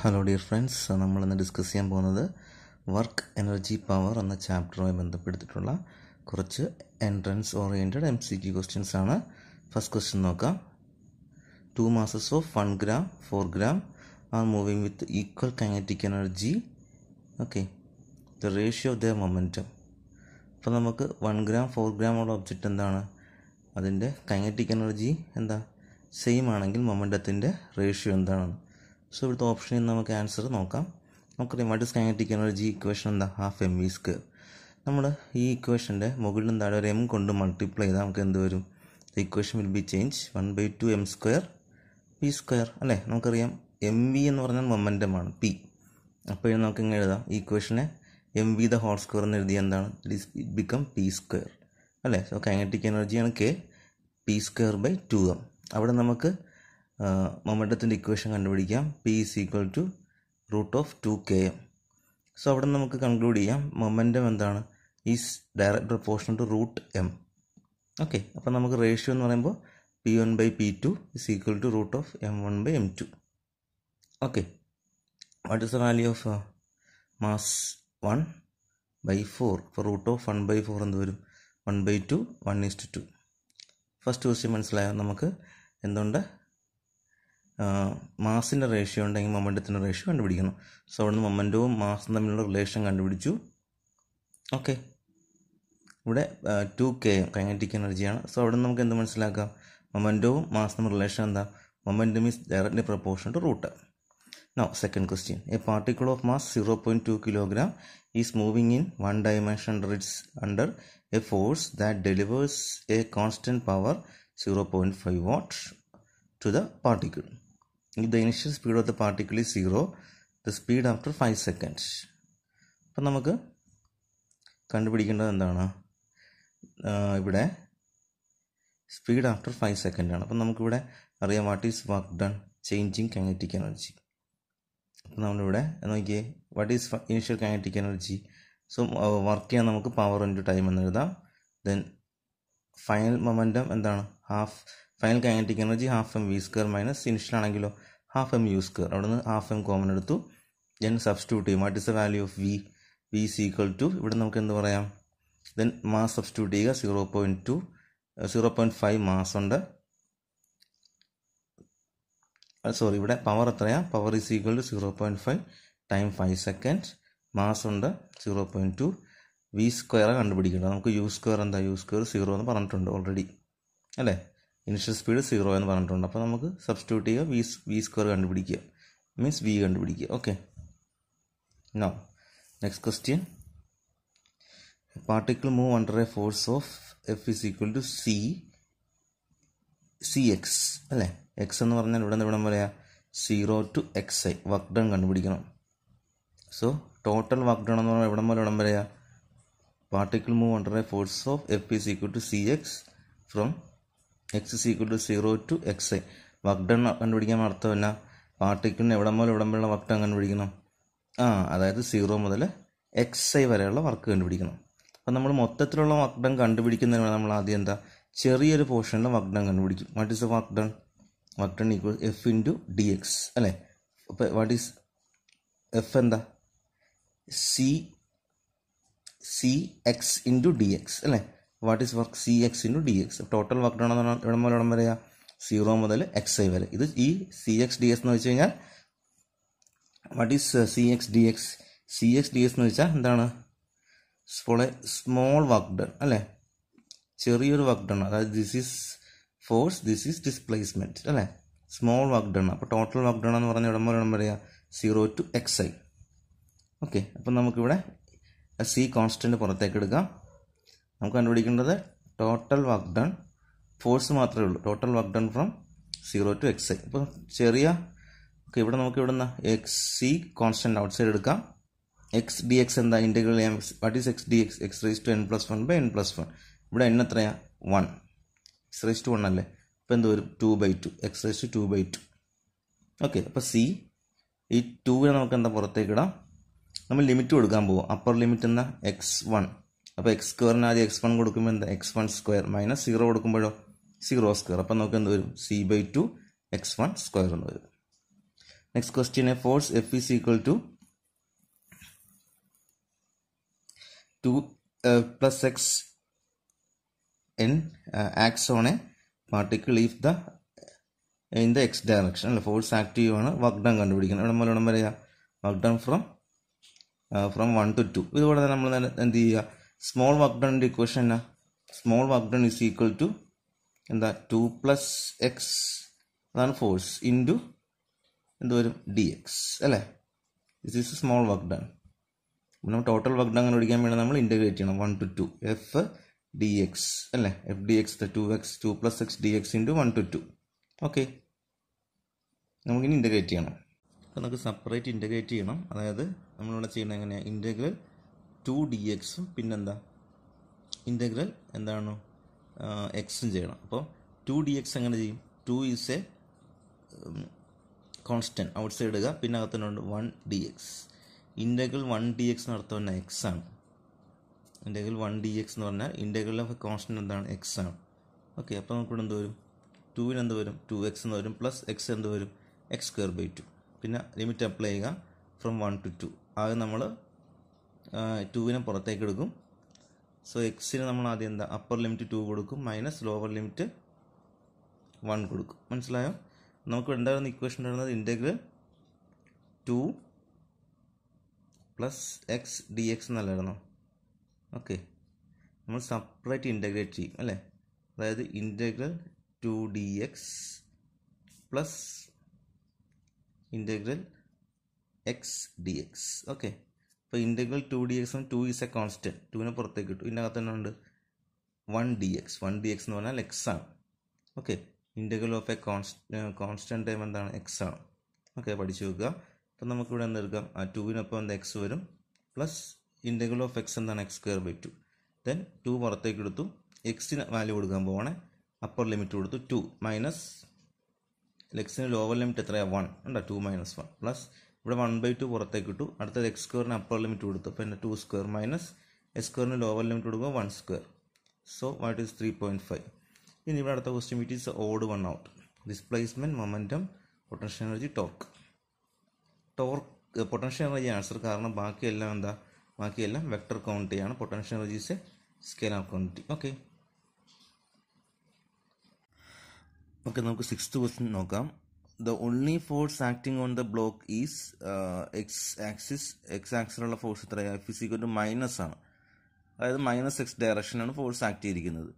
Hello dear friends, നമ്മളിന്ന് discuss ചെയ്യാൻ പോകുന്നത് വർക്ക് എനർജി പവർ എന്ന ചാപ്റ്ററുമായി ബന്ധപ്പെടുത്തിയിട്ടുള്ള കുറച്ച് എൻട്രൻസ് ഓറിയൻറ്റഡ് MCQ ക്വസ്റ്റ്യൻസ് ആണ്. ഫസ്റ്റ് ക്വസ്റ്റ്യൻ നോക്കാം. 2 masses of 1 gram, 4 gram are moving with equal kinetic energy. Okay, the ratio of their momentum. അപ്പോൾ നമുക്ക് 1 gram 4 gram ഉള്ള ഒബ്ജക്റ്റ് എന്താണ്, അതിൻ്റെ കൈനറ്റിക് എനർജി എന്താ, സെയിം ആണെങ്കിൽ മൊമെൻറ്റത്തിൻ്റെ റേഷ്യോ എന്താണെന്ന്. സോ ഇവിടുത്തെ ഓപ്ഷനിൽ നമുക്ക് ആൻസർ നോക്കാം. നമുക്കറിയാം what is kinetic energy equation എന്താ, ഹാഫ് mv². നമ്മൾ ഈ ഇക്വേഷൻ്റെ മുകളിലും താഴെ ഒരു m കൊണ്ട് മൾട്ടിപ്ലൈ ചെയ്താൽ നമുക്ക് എന്ത് വരും, the equation will be change 1/2 m² p², അല്ലേ. നമുക്കറിയാം mv എന്ന് പറഞ്ഞാൽ മൊമെൻറ്റമാണ് p. അപ്പോൾ നമുക്ക് ഇങ്ങനെ എഴുതാം, ഈ ഇക്വേഷനെ mv ദ ഹോൾ സ്ക്വയർ എന്ന് എഴുതിയ എന്താണ്, ഇറ്റ് ബിക്കം p², അല്ലേ. സോ കൈനറ്റിക് എനർജിയാണ് k, p²/2m. അവിടെ നമുക്ക് മൊമെൻറ്റത്തിൻ്റെ ഇക്വേഷൻ കണ്ടുപിടിക്കാം, p = √2km. സോ അവിടെ നമുക്ക് കൺക്ലൂഡ് ചെയ്യാം മൊമെൻറ്റം എന്താണ്, is direct proportional to √m. Okay, അപ്പോൾ നമുക്ക് റേഷ്യോ എന്ന് പറയുമ്പോൾ p1/p2 = √m1/m2. Okay, what is the value of mass 1/4? ഇപ്പോൾ √1/4 എന്ത് വരും, 1/2 1:2. ഫസ്റ്റ് ക്വസ്റ്റ്യൻ മനസ്സിലായോ നമുക്ക് എന്തുണ്ട്, മാസിൻ്റെ റേഷ്യോ ഉണ്ടെങ്കിൽ മൊമെൻറ്റത്തിൻ്റെ റേഷ്യോ കണ്ടുപിടിക്കണം. സോ അവിടെ നിന്ന് മൊമെൻറ്റവും മാസും തമ്മിലുള്ള റിലേഷൻ കണ്ടുപിടിച്ചു. ഓക്കെ, ഇവിടെ 2km കൈനറ്റിക് എനർജിയാണ്. സോ അവിടെ നിന്ന് നമുക്ക് എന്ത് മനസ്സിലാക്കാം, മൊമെൻറ്റവും മാസും തമ്മിൽ റിലേഷൻ എന്താ, momentum is directly proportional to √m. Now second question, a particle of mass 0.2 kg is moving in one dimension under a force that delivers a constant power 0.5 watt to the particle. If the initial speed of the particle is 0, the speed after 5 seconds. അപ്പം നമുക്ക് കണ്ടുപിടിക്കേണ്ടത് എന്താണ്, ഇവിടെ speed after 5 second ആണ്. അപ്പം നമുക്കിവിടെ അറിയാം what is work done changing kinetic energy. അപ്പം നമ്മളിവിടെ നോക്കിയേ, what is initial kinetic energy. So work ചെയ്യാൻ നമുക്ക് പവർ ഇൻറ്റു ടൈം എന്ന് എഴുതാം. ദെൻ ഫൈനൽ മൊമെൻറ്റം എന്താണ്, final kinetic energy ½ mv² initial ആണെങ്കിലോ ½ mu². അവിടെ നിന്ന് ½ കോമൺ എടുത്തു. ദെൻ സബ്സ്റ്റിറ്റ്യൂട്ട് ചെയ്യും, what is the value of v = ഇവിടെ നമുക്ക് എന്ത് പറയാം, ദെൻ മാസ് സബ്സ്റ്റിറ്റ്യൂട്ട് ചെയ്യുക, 0.5 മാസ് ഉണ്ട്. സോറി, ഇവിടെ പവർ എത്രയാണ്, power is equal to 0.5 × 5 second. Mass ഉണ്ട് 0.2. v² കണ്ടുപിടിക്കേണ്ടത്. നമുക്ക് u² എന്താ, u² 0 എന്ന് പറഞ്ഞിട്ടുണ്ട് ഓൾറെഡി, അല്ലേ. ഇനിഷ്യൽ സ്പീഡ് 0 എന്ന് പറഞ്ഞിട്ടുണ്ട്. അപ്പോൾ നമുക്ക് സബ്സ്റ്റിറ്റ്യൂട്ട് ചെയ്യുക, v² കണ്ടുപിടിക്കുക, മീൻസ് v കണ്ടുപിടിക്കുക. Okay, now next question, particle move under a force of F = cx, അല്ലേ. എക്സ് എന്ന് പറഞ്ഞാൽ ഇവിടെ നിന്ന് ഇവിടം പറയാം 0 to xi, വർക്ക് ഡൺ കണ്ടുപിടിക്കണം. സോ ടോട്ടൽ വർക്ക് ഡൺ എന്ന് പറഞ്ഞാൽ ഇവിടം പോലെ ഇവിടം പറയാം, particle move under a force of F = cx from x = 0 to xi. Work done കണ്ടുപിടിക്കാൻ അർത്ഥമല്ല, പാർട്ടിക്കിളിന് എവിടം പോലെ ഇവിടം വരെയുള്ള വർക്ക് ഡൺ കണ്ടുപിടിക്കണം, അതായത് 0 മുതൽ xi വരെയുള്ള വർക്ക് കണ്ടുപിടിക്കണം. അപ്പം നമ്മൾ മൊത്തത്തിലുള്ള വർക്ക് ഡൺ കണ്ടുപിടിക്കുന്നതിന് നമ്മൾ ആദ്യം എന്താ, ചെറിയൊരു പോർഷനിലെ വർക്ക് ഡൺ കണ്ടുപിടിക്കും. What is the work done, work done = F × dx, അല്ലേ. അപ്പോൾ വാട്ട് ഈസ് F എന്താ, cx × dx, അല്ലേ. What is work, cx × dx. Total work done എന്ന് ഇവിടം പോലെ ഇവിടം വരെയാ 0 മുതൽ xi വരെ. ഇത് ഈ cx dx എന്ന് വെച്ച് കഴിഞ്ഞാൽ വാട്ട് ഈസ് cx dx എന്ന് വെച്ചാൽ എന്താണ്, സ്മോൾ വർക്ക് ഡൺ, അല്ലേ. ചെറിയൊരു വർക്ക് ഡൺ, അതായത് this is force, this is displacement, അല്ലേ. Small work done. അപ്പോൾ ടോട്ടൽ വർക്ക് ഡൺ എന്ന് പറഞ്ഞാൽ ഇവിടം പോലെ ഇവിടം വരെയാ 0 to xi. ഓക്കെ, അപ്പം നമുക്കിവിടെ c കോൺസ്റ്റൻറ്റ് പുറത്തേക്ക് എടുക്കാം. നമുക്ക് കണ്ടുപിടിക്കേണ്ടത് ടോട്ടൽ വർക്ക് ഡൺ, ഫോഴ്സ് മാത്രമേ ഉള്ളൂ, total work done from 0 to xi. ഇപ്പോൾ ചെറിയ, ഓക്കെ, ഇവിടെ നമുക്ക് ഇവിടുന്ന് c കോൺസ്റ്റൻറ്റ് ഔട്ട് സൈഡ് എടുക്കാം. x dx എന്താ, ഇൻറ്റഗ്രൽ ചെയ്യാം. What is x dx, x⁻n+1/n+1. ഇവിടെ n എത്രയാ, 1, x⁻1 അല്ലേ. അപ്പോൾ എന്ത് വരും, 2/2, x⁻²/2. ഓക്കെ, അപ്പോൾ c ഈ 2 നമുക്ക് എന്താ പുറത്തേക്ക് ഇടാം. നമ്മൾ ലിമിറ്റ് കൊടുക്കാൻ പോകും, അപ്പർ ലിമിറ്റ് എന്താ x1. അപ്പോൾ x² ആദ്യം x1 കൊടുക്കുമ്പോൾ എന്താ, x1² -0 കൊടുക്കുമ്പോഴോ 0². അപ്പം നമുക്ക് എന്ത് വരും, c/2 x1² എന്ന് വരും. Next question, a force F is equal to 2 plus x n acts on a particle if the in the x direction. Force active ആണ് വർക്ക് ഡൺ കണ്ടുപിടിക്കണം. ഇവിടെ പറയാം വർക്ക് ഡൺ ഫ്രം 1 to 2. ഇതുപോലെ തന്നെ നമ്മൾ എന്ത് ചെയ്യുക, സ്മോൾ വർക്ക് ഡണിൻ്റെ ഇക്വേഷൻ എന്നാ, small work done is equal to എന്താ 2 plus x അതാണ് ഫോഴ്സ് ഇൻറ്റു എന്ത് വരും ഡി എക്സ് അല്ലേ. This is small work done. നമ്മൾ ടോട്ടൽ വർക്ക് ഡൺ കണ്ടുപിടിക്കാൻ വേണ്ടി നമ്മൾ ഇൻ്റഗ്രേറ്റ് ചെയ്യണം 1 to 2 എഫ് ഡി എക്സ് അല്ലേ. F D X 2 plus x dx into 1 to 2. Okay, നമുക്കിനി ഇൻ്റഗ്രേറ്റ് ചെയ്യണം. അപ്പോൾ നമുക്ക് സെപ്പറേറ്റ് ഇൻ്റഗ്രേറ്റ് ചെയ്യണം. അതായത് നമ്മളിവിടെ ചെയ്യുന്നത് എങ്ങനെയാണ്, ഇൻ്റഗ്രൽ 2 dx പിന്നെന്താ ഇൻ്റഗ്രൽ എന്താണ് എക്സും ചെയ്യണം. അപ്പോൾ 2 dx എങ്ങനെ ചെയ്യും, 2 is a constant out side ഇടുക, പിന്നെ അകത്തുണ്ട് 1 dx. ഇൻ്റഗ്രൽ 1 dx എന്ന് അർത്ഥം തന്നെ എക്സ് ആണ്. ഇൻ്റഗ്രൽ 1 dx എന്ന് പറഞ്ഞാൽ ഇൻ്റഗ്രൽ ഓഫ് എ കോൺസ്റ്റൻറ്റ് എന്താണ്, എക്സ് ആണ്. ഓക്കെ, അപ്പോൾ നമുക്കിവിടെ എന്ത് വരും, 2-ന് എന്ത് വരും 2x എന്ന് വരും, പ്ലസ് എക്സ് എന്ത് വരും x²/2. പിന്നെ ലിമിറ്റ് അപ്ലൈ ചെയ്യുക ഫ്രം 1 to 2. ആദ്യം നമ്മൾ 2-നെ പുറത്തേക്ക് എടുക്കും. സോ എക്സിന് നമ്മൾ ആദ്യം എന്താ അപ്പർ ലിമിറ്റ് 2 കൊടുക്കും, മൈനസ് ലോവർ ലിമിറ്റ് 1 കൊടുക്കും. മനസ്സിലായോ? നമുക്ക് ഉണ്ടായിരുന്ന ഇക്വേഷൻ ഉണ്ടായിരുന്നത് ഇൻ്റഗ്രൽ 2 plus x dx എന്നല്ലായിരുന്നോ. ഓക്കെ, നമ്മൾ സെപ്പറേറ്റ് ഇൻ്റഗ്രേറ്റ് ചെയ്യും അല്ലേ. അതായത് integral 2 dx plus integral x dx. Okay, അപ്പോൾ integral 2 dx 2 is a constant, 2-നെ പുറത്തേക്ക് കിട്ടും. ഇതിനകത്ത് തന്നെ ഉണ്ട് 1 dx. 1 dx എന്ന് പറഞ്ഞാൽ എക്സ് ആണ്. Okay, integral of A constant time എന്താണ്, എക്സ് ആണ്. ഓക്കെ, പഠിച്ചു വെക്കുക. അപ്പം നമുക്കിവിടെ എന്തെടുക്കാം, ആ 2-നൊപ്പം എന്താ എക്സ് വരും, പ്ലസ് ഇൻ്റഗ്രൽ ഓഫ് എക്സ് എന്താണ് x²/2. ദെൻ 2 പുറത്തേക്ക് എടുത്തു, എക്സിന് വാല്യൂ കൊടുക്കാൻ പോകണേ, അപ്പർ ലിമിറ്റ് കൊടുത്തു 2 മൈനസ് എക്സിന് ലോവർ ലിമിറ്റ് എത്രയാണ് 1 ഉണ്ടോ, 2 - 1 പ്ലസ് ഇവിടെ 1/2 പുറത്തേക്ക് ഇട്ടു. അടുത്തത് x²-ന് അപ്പർ ലിമിറ്റ് കൊടുത്തു, അപ്പോൾ എൻ്റെ 2² മൈനസ് x²-ന് ലോവർ ലിമിറ്റ് കൊടുക്കുക 1². So what is 3.5. ഇനി ഇവിടെ അടുത്ത question which is odd one out. Displacement, momentum, potential energy, torque. Potential energy answer, കാരണം ബാക്കിയെല്ലാം എന്താ, ബാക്കിയെല്ലാം വെക്ടർ ക്വാണ്ടിറ്റിയാണ്. Potential energy is a scalar quantity. Okay, നമുക്ക് 6th ക്വസ്റ്റ്യൻ നോക്കാം. The only force acting on the block is X ആക്സിലുള്ള force എത്രയാണ്, F is equal to minus ആണ്. അതായത് -x ഡയറക്ഷനാണ് ഫോഴ്സ് ആക്ട് ചെയ്തിരിക്കുന്നത്.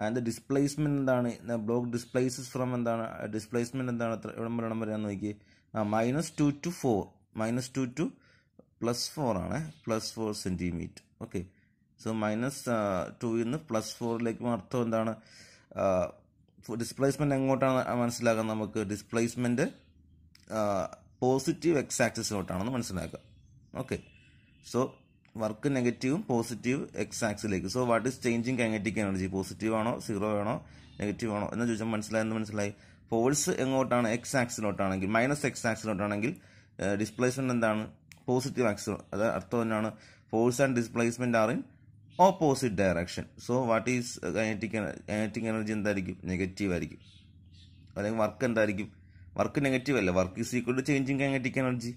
ആൻഡ് ഡിസ്പ്ലേസ്മെൻറ്റ് എന്താണ്, ബ്ലോക്ക് ഡിസ്പ്ലേസസ് ഫ്രം എന്താണ്, ഡിസ്പ്ലേസ്മെൻറ്റ് എന്താണ്, എവിടെ വരെയാന്ന് നോക്കി, -2 to 4, -2 to +4 ആണ്, +4 സെൻറ്റിമീറ്റർ. ഓക്കെ, സോ -2 +4 അർത്ഥം എന്താണ്, ഡിസ്പ്ലേസ്മെൻറ്റ് എങ്ങോട്ടാണ് മനസ്സിലാക്കാൻ നമുക്ക്, ഡിസ്പ്ലേസ്മെൻറ്റ് പോസിറ്റീവ് എക്സ് ആക്സിസിലോട്ടാണെന്ന് മനസ്സിലാക്കുക. ഓക്കെ, സോ വർക്ക് നെഗറ്റീവും പോസിറ്റീവ് എക്സ് ആക്സിലേക്ക്. So what is changing kinetic energy, positive ആണോ, 0 ആണോ, നെഗറ്റീവ് ആണോ എന്ന് ചോദിച്ചാൽ മനസ്സിലായി. ഫോഴ്സ് എങ്ങോട്ടാണ്, എക്സ് ആക്സിലോട്ടാണെങ്കിൽ, -x ആക്സിലോട്ടാണെങ്കിൽ ഡിസ്പ്ലേസ്മെൻറ്റ് എന്താണ്, പോസിറ്റീവ് ആക്സിലോ. അത് അർത്ഥം തന്നെയാണ് force and displacement are in opposite direction. So what is kinetic energy എന്തായിരിക്കും, നെഗറ്റീവ് ആയിരിക്കും. അല്ലെങ്കിൽ വർക്ക് എന്തായിരിക്കും, വർക്ക് നെഗറ്റീവ് അല്ലേ, work is equal to changing kinetic energy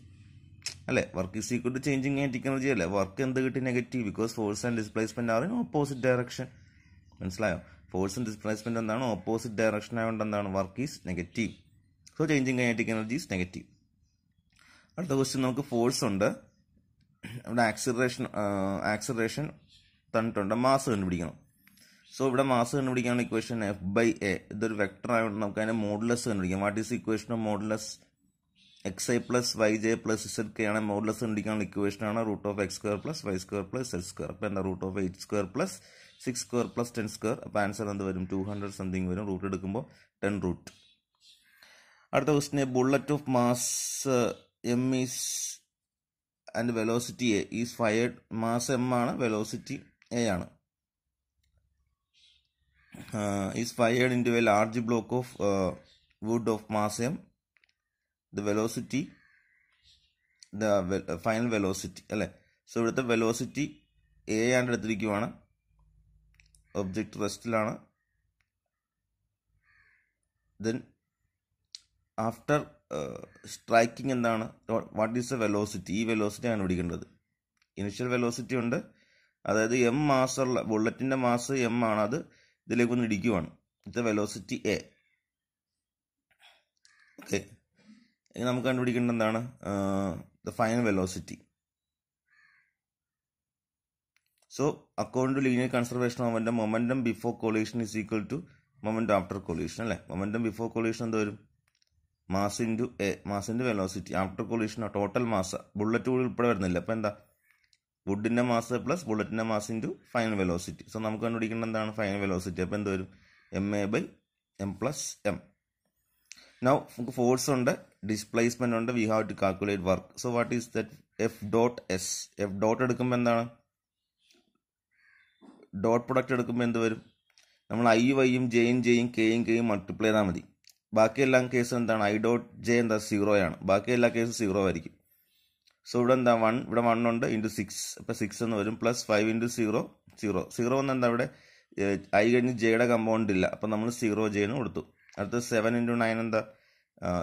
അല്ലേ, work is equal to changing kinetic energy അല്ലേ. വർക്ക് എന്ത് കിട്ടി, negative, because force and displacement are in opposite direction. മനസ്സിലായോ? ഫോഴ്സ് ആൻഡ് ഡിസ്പ്ലേസ്മെന്റ് എന്താണ്, ഓപ്പോസിറ്റ് ഡയറക്ഷൻ ആയതുകൊണ്ട് എന്താണ്, work is negative. So changing kinetic energy is negative. അടുത്ത question നമുക്ക് force ഉണ്ട്, ഇവിടെ ആക്സിലറേഷൻ തന്നിട്ടുണ്ട്, മാസ് കണ്ടുപിടിക്കണം. സോ ഇവിടെ മാസ് കണ്ടുപിടിക്കാനുള്ള ഇക്വേഷൻ F/A, ഇതൊരു വെക്ടർ ആയതുകൊണ്ട് നമുക്ക് അതിന്റെ മോഡുലസ് കണ്ടുപിടിക്കാം. What is equation of modulus, xi + yj + zk ആണ് മോഡുലസ് കണ്ടുപിടിക്കാനുള്ള ഇക്വേഷനാണ് √(x² + y² + z². അപ്പോൾ എന്താ √(8² + 6² + 10². അപ്പോൾ ആൻസർ എന്ത് വരും, 200 സംതിങ് വരും. റൂട്ട് എടുക്കുമ്പോൾ 10√. അടുത്ത question, bullet of mass m is and velocity a is fired. Mass m ആണ്, വെലോസിറ്റി a ആണ്. Is fired into A large block of wood of mass m. The velocity, the final velocity അല്ലേ. So ഇവിടുത്തെ velocity a ആണ്ട് എടുത്തിരിക്കുവാണ്, object റെസ്റ്റിലാണ്. Then after striking എന്താണ്, what is the velocity, ഈ velocity കണ്ടുപിടിക്കേണ്ടത്. Initial velocity ഉണ്ട്, അതായത് M മാസുള്ള ബുള്ളറ്റിൻ്റെ mass M ആണ്, അത് ഇതിലേക്കൊന്ന് ഇടിക്കുവാണ്. ഇത് വെലോസിറ്റി എ. ഓക്കെ, ഇനി നമുക്ക് കണ്ടുപിടിക്കേണ്ടത് എന്താണ്, the final velocity. So according to linear conservation momentum, momentum before collision is equal to momentum after collision അല്ലേ. മൊമെന്റം ബിഫോർ കൊളീഷൻ എന്ത് വരും, മാസ് ഇൻറ്റു എ, മാസിൻ്റെ velocity. After collision total mass, bullet കൂടി ഉൾപ്പെടെ വരുന്നില്ല. അപ്പോൾ എന്താ, വുഡിൻ്റെ മാസ് പ്ലസ് ബുള്ളറ്റിൻ്റെ mass into final velocity. So നമുക്ക് കണ്ടുപിടിക്കേണ്ട എന്താണ്, ഫൈനൽ വെലോസിറ്റി. അപ്പോൾ എന്ത് വരും, M A by M plus M. Now നമുക്ക് ഫോഴ്സ് ഉണ്ട്, ഡിസ്പ്ലേസ്മെന്റ് ഉണ്ട്, we have to calculate work. So what is that, F dot S. F dot എടുക്കുമ്പോൾ എന്താണ്, ഡോട്ട് പ്രൊഡക്റ്റ് എടുക്കുമ്പോൾ എന്ത് വരും, നമ്മൾ ഐ വൈയും ജെയും കെയും മൾട്ടിപ്ലൈ ചെയ്താൽ മതി. ബാക്കി എല്ലാ കേസും എന്താണ്, ഐ ഡോട്ട് ജെ എന്താ 0 ആണ്, ബാക്കി എല്ലാ കേസും 0 ആയിരിക്കും. സോ ഇവിടെ എന്താ 1, ഇവിടെ 1 ഉണ്ട്, ഇൻറ്റു 6, അപ്പോൾ 6 എന്ന് വരും, പ്ലസ് 5 ഇൻറ്റു 0, 0 എന്ന് എന്താ, ഇവിടെ ഐ കഴിഞ്ഞ് ജെയുടെ കമ്പൗണ്ട് ഇല്ല, അപ്പോൾ നമ്മൾ 0 ജെന്ന് കൊടുത്തു. അടുത്ത് 7 ഇൻറ്റു 9 എന്താ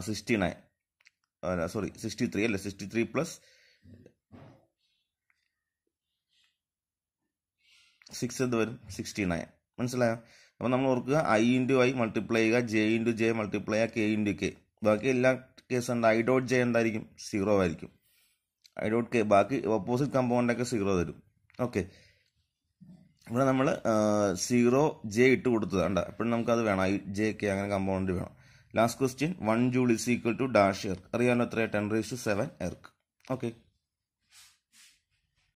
69, സോറി 63 അല്ലേ, 63 പ്ലസ് 6 എന്ത് വരും, 69. മനസ്സിലായോ? അപ്പോൾ നമ്മൾ ഓർക്കുക, ഐ ഇൻറ്റു ഐ മൾട്ടിപ്ലൈ ചെയ്യുക, ജെ ഇൻറ്റു ജെ മൾട്ടിപ്ലൈ ചെയ്യുക, കെ ഇൻറ്റു കെ. ബാക്കി എല്ലാ കേസും ഉണ്ട്, ഐ ഡോട്ട് ജെ എന്തായിരിക്കും, 0 ആയിരിക്കും. ഐ ഡോട്ട് കെ, ബാക്കി ഓപ്പോസിറ്റ് കമ്പൗണ്ടൊക്കെ 0 തരും. ഓക്കെ, ഇവിടെ നമ്മൾ 0 ജെ ഇട്ട് കൊടുത്തതാണ്, എപ്പോഴും നമുക്കത് വേണം, ഐ ജെ കെ അങ്ങനെ കമ്പൗണ്ട് വേണം. Last question, 1 joule is equal to dash erg. അറിയാമല്ലോ എത്രയാണ്, 10⁻⁷ എർക്ക്. ഓക്കെ.